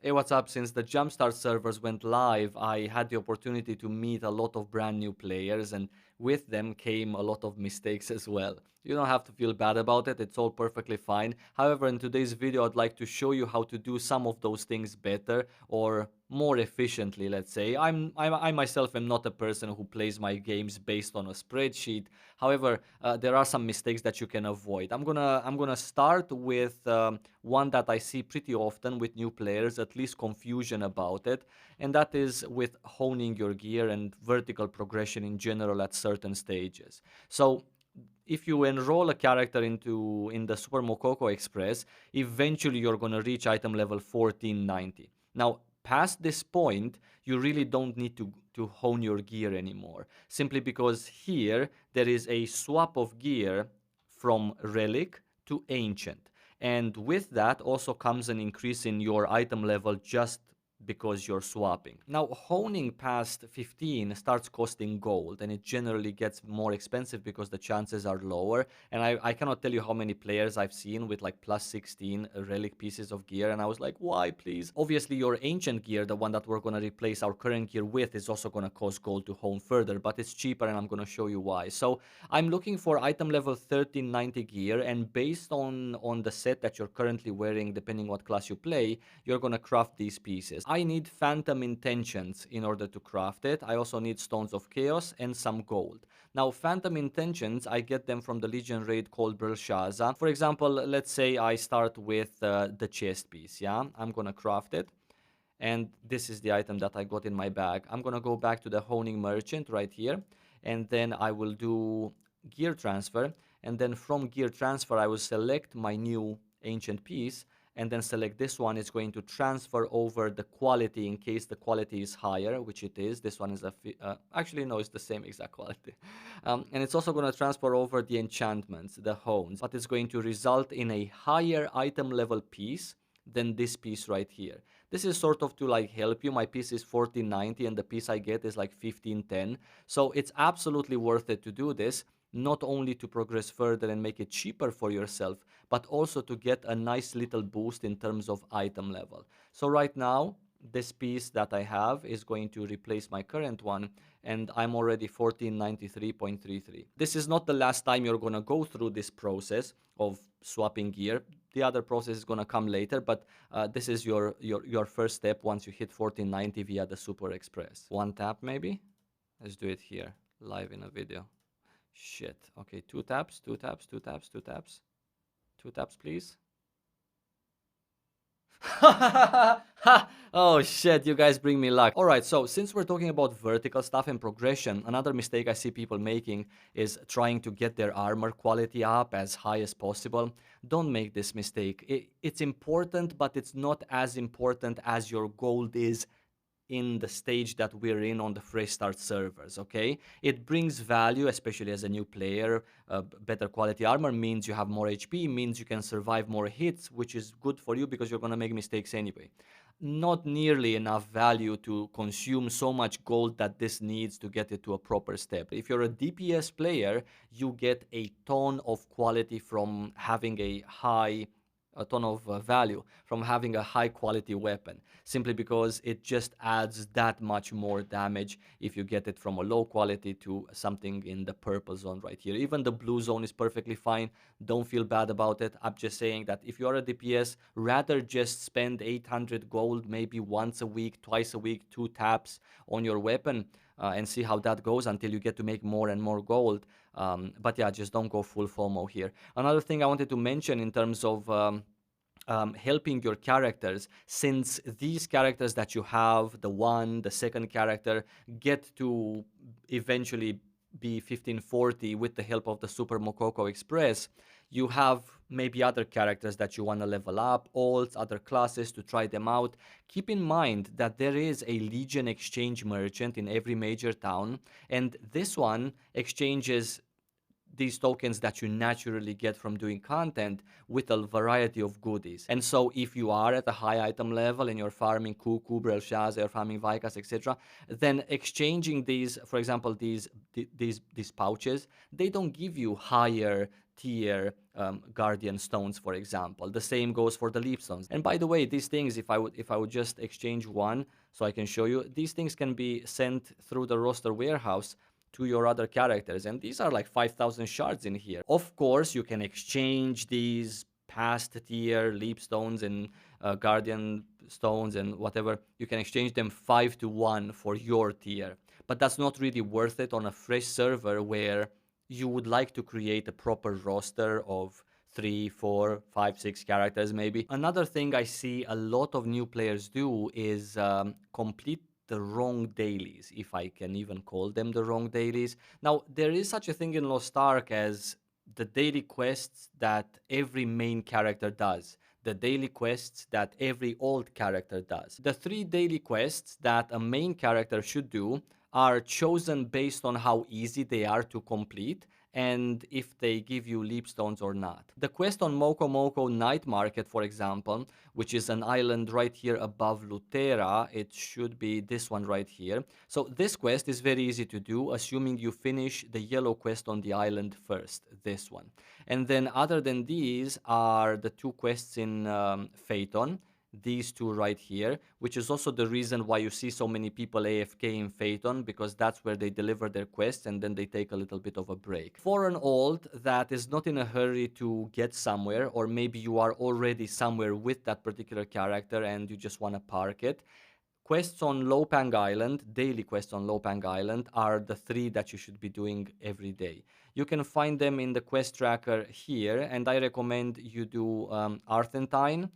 Hey, what's up? Since the Jumpstart servers went live, I had the opportunity to meet a lot of brand new players, and with them came a lot of mistakes as well. You don't have to feel bad about it, it's all perfectly fine. However, in today's video, I'd like to show you how to do some of those things better or more efficiently, let's say. I myself am not a person who plays my games based on a spreadsheet. However, there are some mistakes that you can avoid. I'm gonna start with one that I see pretty often with new players, at least confusion about it, and that is with honing your gear and vertical progression in general at certain stages. So if you enroll a character in the Super Mokoko Express, eventually you're going to reach item level 1490. Now, past this point, you really don't need to hone your gear anymore, simply because here there is a swap of gear from relic to ancient. And with that also comes an increase in your item level just because you're swapping. Now, honing past 15 starts costing gold, and it generally gets more expensive because the chances are lower. And I cannot tell you how many players I've seen with like plus 16 relic pieces of gear, and I was like, why, please? Obviously, your ancient gear, the one that we're going to replace our current gear with, is also going to cost gold to hone further, but it's cheaper, and I'm going to show you why. So I'm looking for item level 1390 gear, and based on the set that you're currently wearing, depending what class you play, you're gonna craft these pieces. I need Phantom Intentions in order to craft it. I also need Stones of Chaos and some gold. Now, Phantom Intentions, I get them from the Legion raid called Belshaza. For example, let's say I start with the chest piece, yeah? I'm gonna craft it. And this is the item that I got in my bag. I'm gonna go back to the honing merchant right here, and then I will do gear transfer, and then from gear transfer I will select my new ancient piece, and then select this one. It's going to transfer over the quality in case the quality is higher, which it is. This one is actually no, it's the same exact quality. And it's also going to transfer over the enchantments, the hones, but it's going to result in a higher item level piece than this piece right here. This is sort of to like help you. My piece is 1490 and the piece I get is like 1510. So it's absolutely worth it to do this, not only to progress further and make it cheaper for yourself, but also to get a nice little boost in terms of item level. So right now, this piece that I have is going to replace my current one, and I'm already 1493.33. This is not the last time you're going to go through this process of swapping gear. The other process is going to come later, but this is your first step once you hit 1490 via the Super Express. One tap maybe? Let's do it here, live in a video. Shit. Okay, two taps, two taps, two taps, two taps. Two taps, please. Oh shit, you guys bring me luck. Alright, so since we're talking about vertical stuff and progression, another mistake I see people making is trying to get their armor quality up as high as possible. Don't make this mistake. It's important, but it's not as important as your gold is in the stage that we're in on the fresh start servers. Okay, it brings value, especially as a new player. Better quality armor means you have more HP, means you can survive more hits, which is good for you because you're going to make mistakes anyway. Not nearly enough value to consume so much gold that this needs to get it to a proper step. If you're a DPS player, you get a ton of quality from having a ton of value from having a high quality weapon, simply because it just adds that much more damage if you get it from a low quality to something in the purple zone right here. Even the blue zone is perfectly fine. Don't feel bad about it. I'm just saying that if you're a DPS, rather just spend 800 gold maybe once a week, twice a week, two taps on your weapon, and see how that goes until you get to make more and more gold. But yeah, just don't go full FOMO here. Another thing I wanted to mention in terms of helping your characters, since these characters that you have, the second character, get to eventually be 1540 with the help of the Super Mokoko Express, you have maybe other characters that you want to level up, alts, other classes to try them out. Keep in mind that there is a Legion exchange merchant in every major town, and this one exchanges these tokens that you naturally get from doing content with a variety of goodies. And so if you are at a high item level and you're farming Kuku, Belshazzar, you're farming Vikas, etc., then exchanging these, for example, these pouches, they don't give you higher tier guardian stones, for example. The same goes for the leap stones. And by the way, these things, if I would just exchange one so I can show you, these things can be sent through the roster warehouse to your other characters, and these are like 5,000 shards in here. Of course, you can exchange these past tier leap stones and guardian stones and whatever. You can exchange them 5 to 1 for your tier, but that's not really worth it on a fresh server where you would like to create a proper roster of 3, 4, 5, 6 characters maybe. Another thing I see a lot of new players do is complete the wrong dailies, if I can even call them the wrong dailies. Now, there is such a thing in Lost Ark as the daily quests that every main character does, the daily quests that every old character does. The 3 daily quests that a main character should do are chosen based on how easy they are to complete and if they give you leap stones or not. The quest on Moko Moko Night Market, for example, which is an island right here above Lutera, it should be this one right here. So this quest is very easy to do, assuming you finish the yellow quest on the island first, this one. And then other than these are the 2 quests in Phaeton, these 2 right here, which is also the reason why you see so many people AFK in Phaeton, because that's where they deliver their quests and then they take a little bit of a break. For an old that is not in a hurry to get somewhere, or maybe you are already somewhere with that particular character and you just want to park it, quests on Lopang Island, daily quests on Lopang Island, are the 3 that you should be doing every day. You can find them in the quest tracker here, and I recommend you do Arthentine,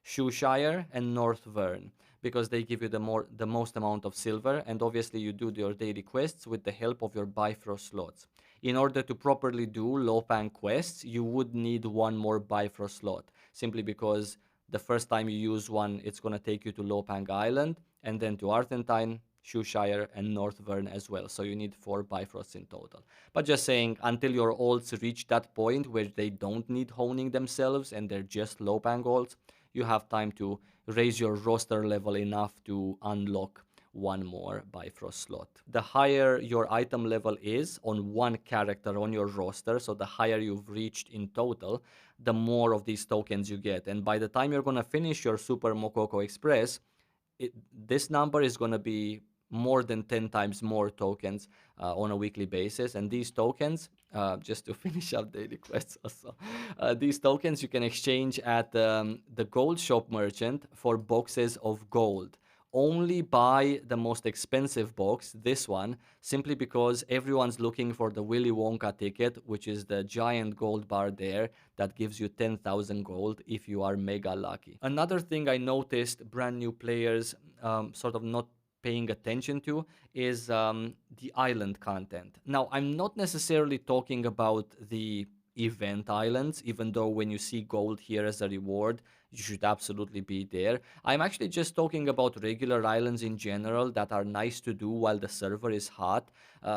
Shoeshire, and North Vern, because they give you the most amount of silver, and obviously you do your daily quests with the help of your Bifrost slots. In order to properly do Lopang quests, you would need 1 more Bifrost slot, simply because the first time you use one, it's going to take you to Lopang Island, and then to Arthentine, Shoeshire, and North Vern as well. So you need 4 Bifrosts in total. But just saying, until your olds reach that point where they don't need honing themselves and they're just Lopang olds, you have time to raise your roster level enough to unlock 1 more Bifrost slot. The higher your item level is on 1 character on your roster, so the higher you've reached in total, the more of these tokens you get. And by the time you're going to finish your Super Mokoko Express, this number is going to be more than 10 times more tokens on a weekly basis. And these tokens, just to finish up daily quests also, these tokens you can exchange at the gold shop merchant for boxes of gold. Only buy the most expensive box, this one, simply because everyone's looking for the Willy Wonka ticket, which is the giant gold bar there that gives you 10,000 gold if you are mega lucky. Another thing I noticed brand new players sort of not paying attention to is the island content. Now, I'm not necessarily talking about the event islands, even though when you see gold here as a reward, you should absolutely be there. I'm actually just talking about regular islands in general that are nice to do while the server is hot.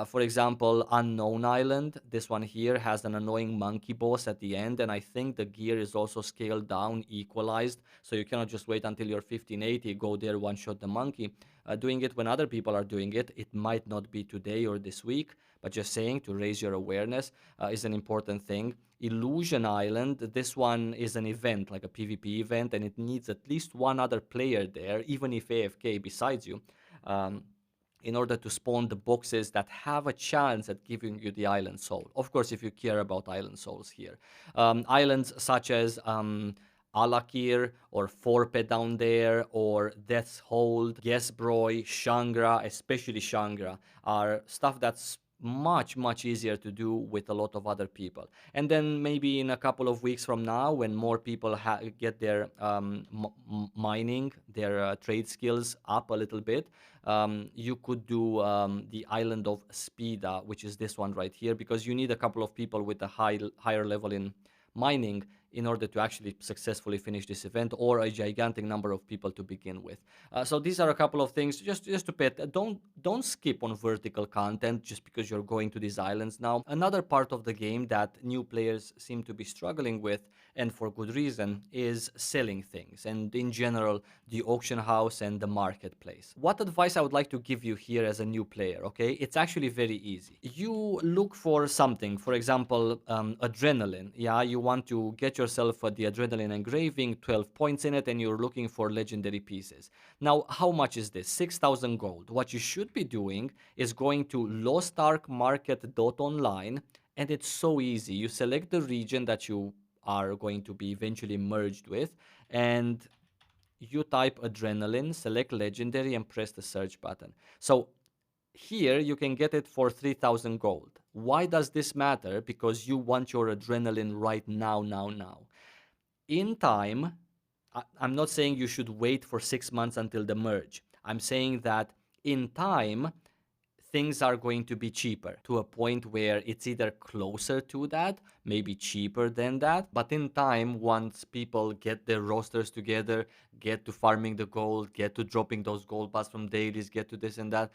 For example, Unknown Island, this one here has an annoying monkey boss at the end, and I think the gear is also scaled down, equalized, so you cannot just wait until you're 1580, go there, one-shot the monkey. Doing it when other people are doing it, it might not be today or this week, but just saying to raise your awareness is an important thing. Illusion Island, this one is an event, like a PvP event, and it needs at least 1 other player there, even if AFK besides you, in order to spawn the boxes that have a chance at giving you the island soul. Of course, if you care about island souls here. Islands such as Alakir or Forpe down there, or Death's Hold, Gesbroy, Shangra, especially Shangra, are stuff that's much easier to do with a lot of other people. And then maybe in a couple of weeks from now, when more people get their mining, their trade skills up a little bit, you could do the island of Spida, which is this one right here, because you need a couple of people with a higher level in mining in order to actually successfully finish this event, or a gigantic number of people to begin with. So these are a couple of things just to pet. Don't skip on vertical content just because you're going to these islands now. Another part of the game that new players seem to be struggling with, and for good reason, is selling things and in general the auction house and the marketplace. What advice I would like to give you here as a new player, okay? It's actually very easy. You look for something, for example, adrenaline. Yeah, you want to get yourself the adrenaline engraving, 12 points in it, and you're looking for legendary pieces. Now, how much is this? 6,000 gold. What you should be doing is going to lostarkmarket.online, and it's so easy. You select the region that you are going to be eventually merged with, and you type adrenaline, select legendary, and press the search button. So here you can get it for 3,000 gold. Why does this matter? Because you want your adrenaline right now, now. In time, I'm not saying you should wait for 6 months until the merge. I'm saying that in time, things are going to be cheaper to a point where it's either closer to that, maybe cheaper than that. But in time, once people get their rosters together, get to farming the gold, get to dropping those gold bars from dailies, get to this and that,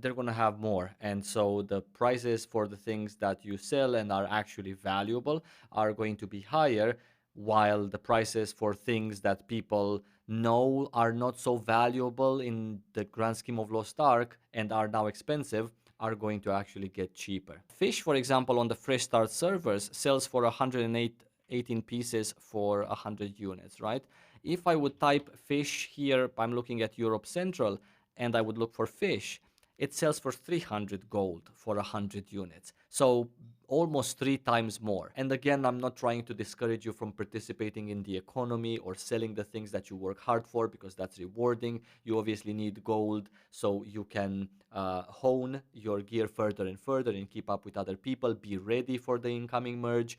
they're going to have more. And so the prices for the things that you sell and are actually valuable are going to be higher, while the prices for things that people know are not so valuable in the grand scheme of Lost Ark and are now expensive are going to actually get cheaper. Fish, for example, on the Fresh Start servers sells for 118 pieces for 100 units, right? If I would type fish here, I'm looking at Europe Central, and I would look for fish, it sells for 300 gold for 100 units. So almost 3 times more. And again, I'm not trying to discourage you from participating in the economy or selling the things that you work hard for, because that's rewarding. You obviously need gold so you can hone your gear further and further and keep up with other people. Be ready for the incoming merge.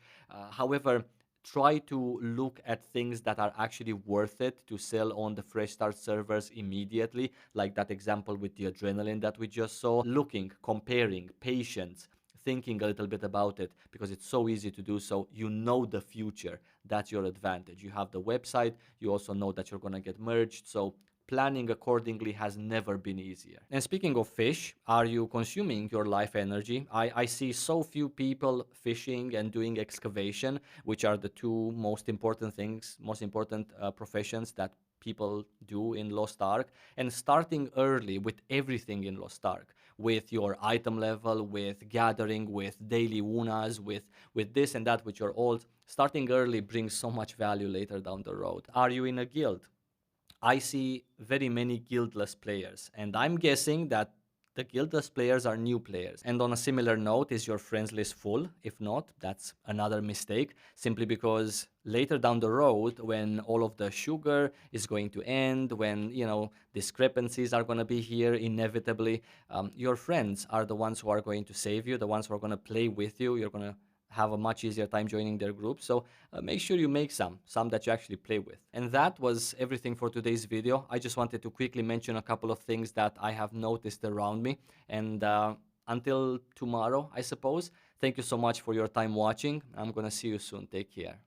However, try to look at things that are actually worth it to sell on the Fresh Start servers immediately, like that example with the adrenaline that we just saw. Looking, comparing, patience, thinking a little bit about it, because it's so easy to do so. You know the future. That's your advantage. You have the website. You also know that you're going to get merged. So planning accordingly has never been easier. And speaking of fish, are you consuming your life energy? I see so few people fishing and doing excavation, which are the two most important things, most important professions that people do in Lost Ark. And starting early with everything in Lost Ark, with your item level, with gathering, with daily wunas, with this and that, with your old, starting early brings so much value later down the road. Are you in a guild? I see very many guildless players, and I'm guessing that the guildless players are new players. And on a similar note, is your friends list full? If not, that's another mistake, simply because later down the road, when all of the sugar is going to end, when, you know, discrepancies are going to be here inevitably, your friends are the ones who are going to save you, the ones who are going to play with you. You're going to have a much easier time joining their group. So make sure you make some that you actually play with. And that was everything for today's video. I just wanted to quickly mention a couple of things that I have noticed around me. And until tomorrow, I suppose, thank you so much for your time watching. I'm gonna see you soon. Take care.